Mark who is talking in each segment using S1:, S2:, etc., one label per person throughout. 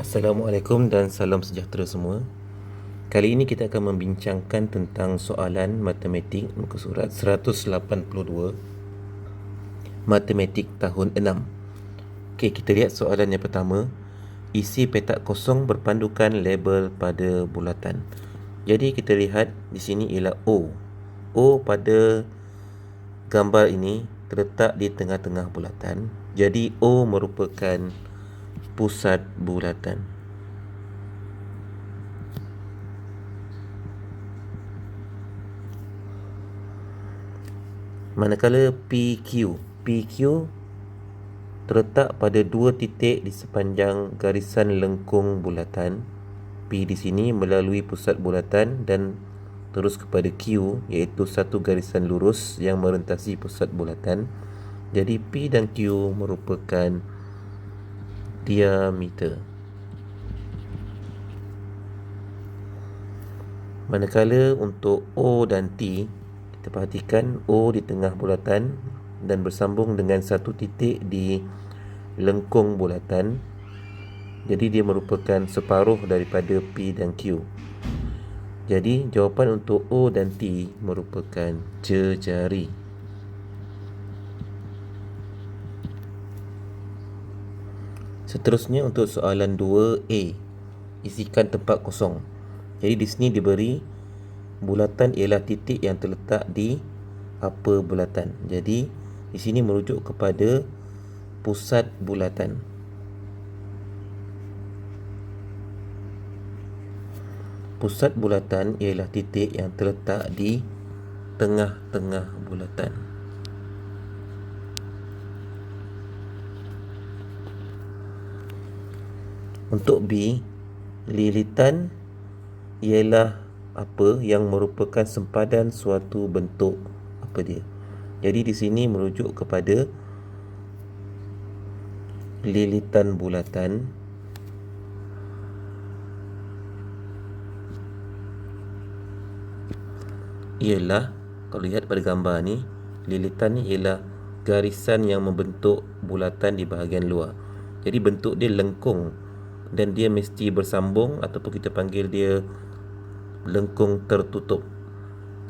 S1: Assalamualaikum dan salam sejahtera semua. Kali ini kita akan membincangkan tentang soalan matematik muka surat 182 Matematik tahun 6. Okey, kita lihat soalan yang pertama. Isi petak kosong berpandukan label pada bulatan. Jadi kita lihat di sini ialah O. O pada gambar ini terletak di tengah-tengah bulatan. Jadi O merupakan pusat bulatan. Manakala PQ terletak pada dua titik di sepanjang garisan lengkung bulatan. P di sini melalui pusat bulatan dan terus kepada Q, iaitu satu garisan lurus yang merentasi pusat bulatan. Jadi P dan Q merupakan diameter. Manakala untuk O dan T, kita perhatikan O di tengah bulatan dan bersambung dengan satu titik di lengkung bulatan. Jadi dia merupakan separuh daripada P dan Q. Jadi jawapan untuk O dan T merupakan jejari. Seterusnya untuk soalan 2A, isikan tempat kosong. Jadi di sini diberi bulatan ialah titik yang terletak di upper bulatan. Jadi di sini merujuk kepada pusat bulatan. Pusat bulatan ialah titik yang terletak di tengah-tengah bulatan. Untuk B, lilitan ialah apa yang merupakan sempadan suatu bentuk apa dia. Jadi di sini merujuk kepada lilitan bulatan ialah, kalau lihat pada gambar ni, lilitan ni ialah garisan yang membentuk bulatan di bahagian luar. Jadi bentuk dia lengkung dan dia mesti bersambung ataupun kita panggil dia lengkung tertutup.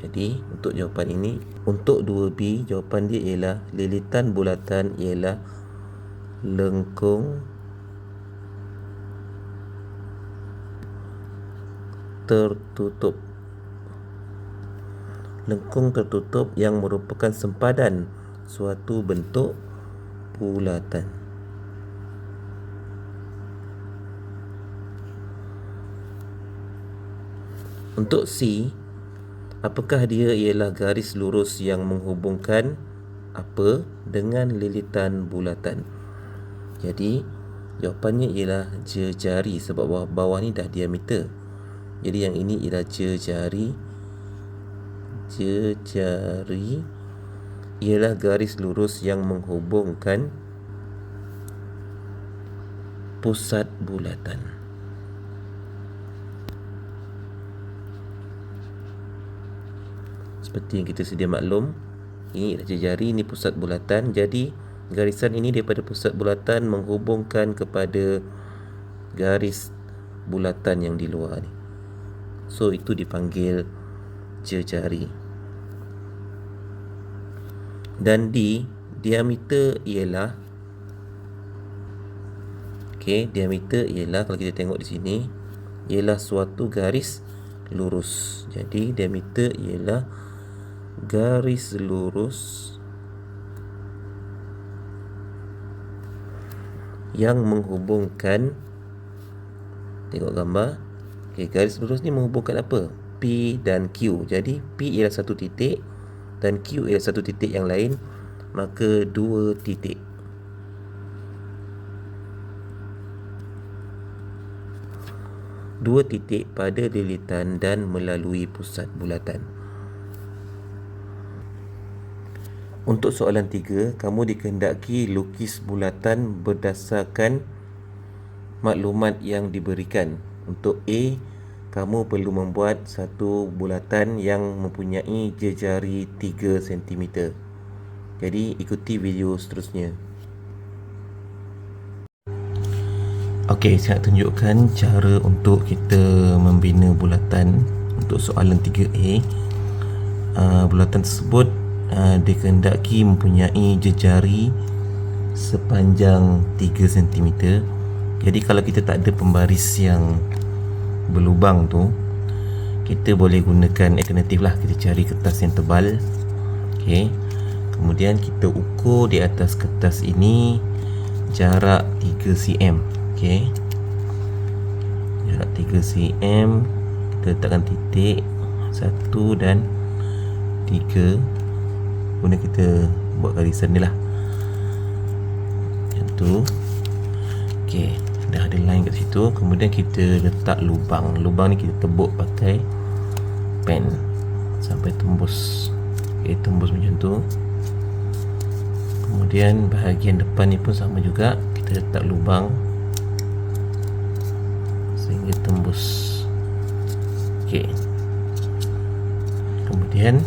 S1: Jadi untuk jawapan ini, untuk 2B, jawapan dia ialah lilitan bulatan ialah lengkung tertutup. Lengkung tertutup yang merupakan sempadan suatu bentuk bulatan. Untuk C, apakah dia ialah garis lurus yang menghubungkan apa dengan lilitan bulatan? Jadi jawapannya ialah jejari, sebab bawah ni dah diameter. Jadi yang ini ialah jejari. Jejari ialah garis lurus yang menghubungkan pusat bulatan. Seperti yang kita sedia maklum, ini adalah jejari, ini pusat bulatan. Jadi garisan ini daripada pusat bulatan menghubungkan kepada garis bulatan yang di luar ni. So itu dipanggil jejari. Dan D, diameter ialah, diameter ialah, kalau kita tengok di sini, ialah suatu garis lurus. Jadi diameter ialah garis lurus yang menghubungkan, tengok gambar, garis lurus ni menghubungkan apa? P dan Q. Jadi P ialah satu titik dan Q ialah satu titik yang lain, maka dua titik. Dua titik pada lilitan dan melalui pusat bulatan. Untuk soalan 3, kamu dikehendaki lukis bulatan berdasarkan maklumat yang diberikan. Untuk A, kamu perlu membuat satu bulatan yang mempunyai jejari 3 cm. Jadi ikuti video seterusnya. Okey, saya nak tunjukkan cara untuk kita membina bulatan untuk soalan 3A. Bulatan tersebut dikehendaki mempunyai jejari sepanjang 3 cm. Jadi kalau kita tak ada pembaris yang berlubang tu, kita boleh gunakan alternatif lah. Kita cari kertas yang tebal. Okey. Kemudian kita ukur di atas kertas ini jarak 3 cm. Okey. Jarak 3 cm, kita letakkan titik 1 dan 3. Kemudian kita buat garisan ni lah. Macam tu. Okey, dah ada line kat situ. Kemudian kita letak lubang. Lubang ni kita tebuk pakai pen sampai tembus. Okey, tembus macam tu. Kemudian bahagian depan ni pun sama juga. Kita letak lubang sehingga tembus. Okey. Kemudian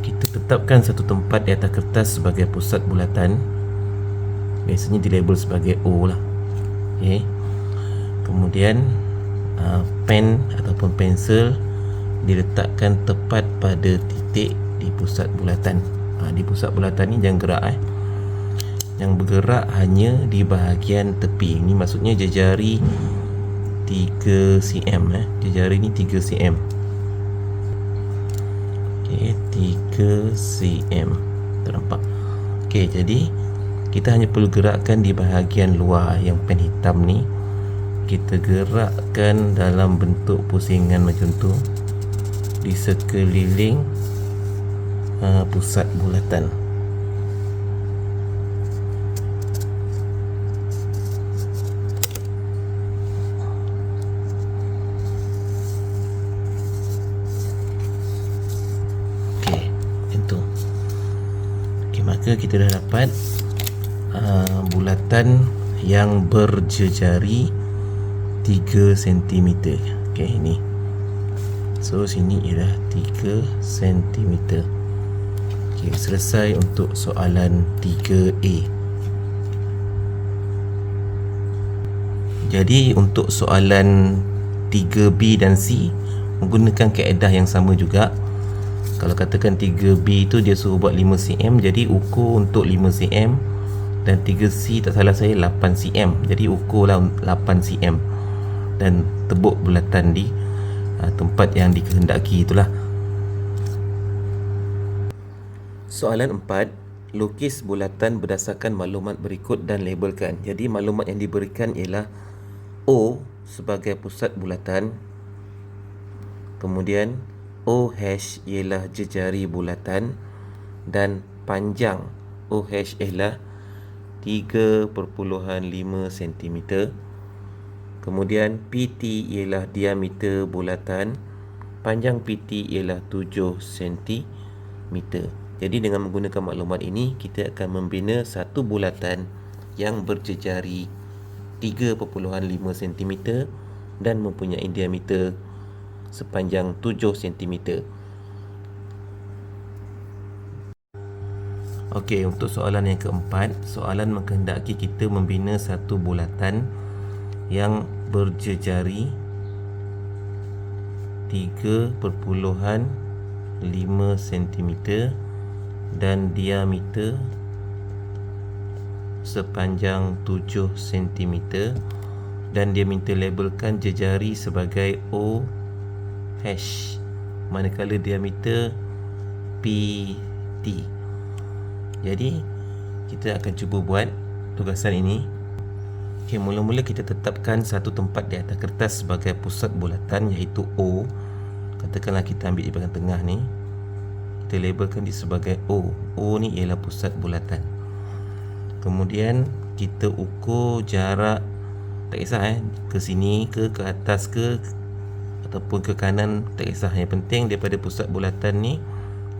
S1: kita tetapkan satu tempat di atas kertas sebagai pusat bulatan. Biasanya dilabel sebagai O lah. Okey. Kemudian pen ataupun pensel diletakkan tepat pada titik di pusat bulatan. Di pusat bulatan ni jangan gerak Yang bergerak hanya di bahagian tepi. Ini maksudnya jejari 3 cm. Jejari ni 3 cm. Okey, 3 cm. Ternampak? Okey, jadi kita hanya perlu gerakkan di bahagian luar yang pen hitam ni. Kita gerakkan dalam bentuk pusingan macam tu di sekeliling pusat bulatan. Okey, macam tu. Okey, maka kita dah dapat bulatan yang berjejari 3 cm. Okey, ni. So sini ialah 3 cm. Okey, selesai untuk soalan 3A. Jadi untuk soalan 3B dan C menggunakan kaedah yang sama juga. Kalau katakan 3B tu dia suruh buat 5 cm, jadi ukur untuk 5 cm. Dan 3C tak salah saya 8 cm. Jadi ukurlah 8 cm dan tebuk bulatan di tempat yang dikehendaki itulah. Soalan 4, lukis bulatan berdasarkan maklumat berikut dan labelkan. Jadi maklumat yang diberikan ialah O sebagai pusat bulatan. Kemudian OH ialah jejari bulatan dan panjang OH ialah 3.5 cm. Kemudian PT ialah diameter bulatan. Panjang PT ialah 7 cm. Jadi dengan menggunakan maklumat ini, kita akan membina satu bulatan yang berjejari 3.5 cm dan mempunyai diameter sepanjang 7 cm. Okey, untuk soalan yang keempat, soalan mengkehendaki kita membina satu bulatan yang berjejari 3.5 cm dan diameter sepanjang 7 cm, dan dia minta labelkan jejari sebagai OH manakala diameter PT. Jadi kita akan cuba buat tugasan ini. Okey, mula-mula kita tetapkan satu tempat di atas kertas sebagai pusat bulatan, iaitu O. Katakanlah kita ambil di bahagian tengah ni, kita labelkan dia sebagai O. O ni ialah pusat bulatan. Kemudian kita ukur jarak, tak kisah ke sini ke atas ke ataupun ke kanan, tak kisah. Yang penting daripada pusat bulatan ni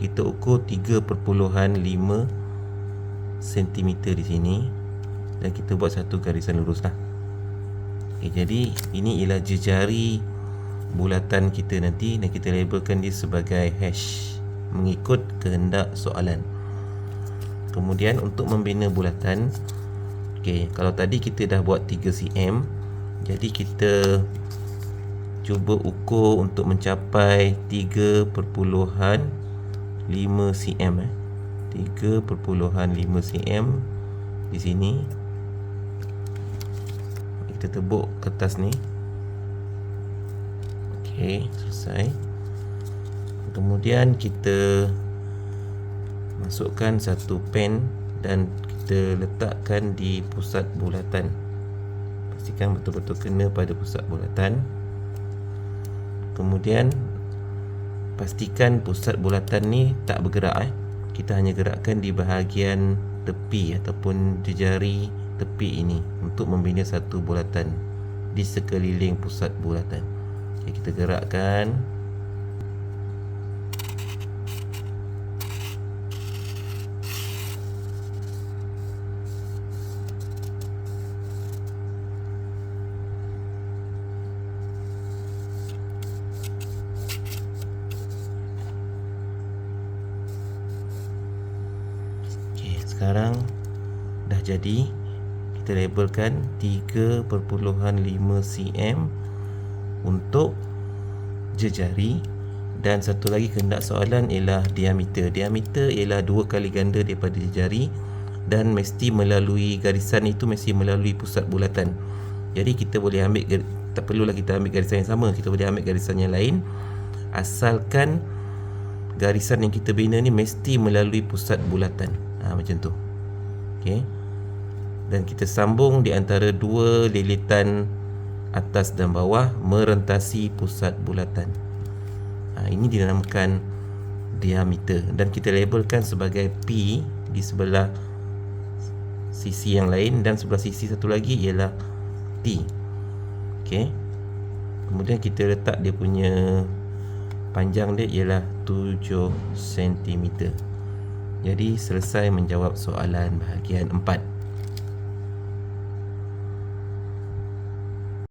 S1: kita ukur 3.5 cm di sini dan kita buat satu garisan lurus lah. Okay, jadi ini ialah jejari bulatan kita nanti dan kita labelkan dia sebagai hash mengikut kehendak soalan. Kemudian untuk membina bulatan, Okey, kalau tadi kita dah buat 3 cm, jadi kita cuba ukur untuk mencapai 3.5 cm 3.5 cm di sini. Kita tebuk kertas ni. Okey, selesai. Kemudian kita masukkan satu pen dan kita letakkan di pusat bulatan. Pastikan betul-betul kena pada pusat bulatan. Kemudian pastikan pusat bulatan ni tak bergerak. Kita hanya gerakkan di bahagian tepi ataupun jejari tepi ini untuk membina satu bulatan di sekeliling pusat bulatan. Okay, kita gerakkan. Sekarang dah jadi. Kita labelkan 3.5 cm untuk jejari. Dan satu lagi kehendak soalan ialah diameter. Diameter ialah 2 kali ganda daripada jejari dan mesti melalui garisan itu, mesti melalui pusat bulatan. Jadi kita boleh ambil, tak perlulah kita ambil garisan yang sama, kita boleh ambil garisan yang lain, asalkan garisan yang kita bina ni mesti melalui pusat bulatan. Macam tu. Okey. Dan kita sambung di antara dua lilitan atas dan bawah merentasi pusat bulatan. Ini dinamakan diameter dan kita labelkan sebagai P di sebelah sisi yang lain dan sebelah sisi satu lagi ialah T. Okey. Kemudian kita letak dia punya panjang dia ialah 7 cm. Jadi selesai menjawab soalan bahagian 4.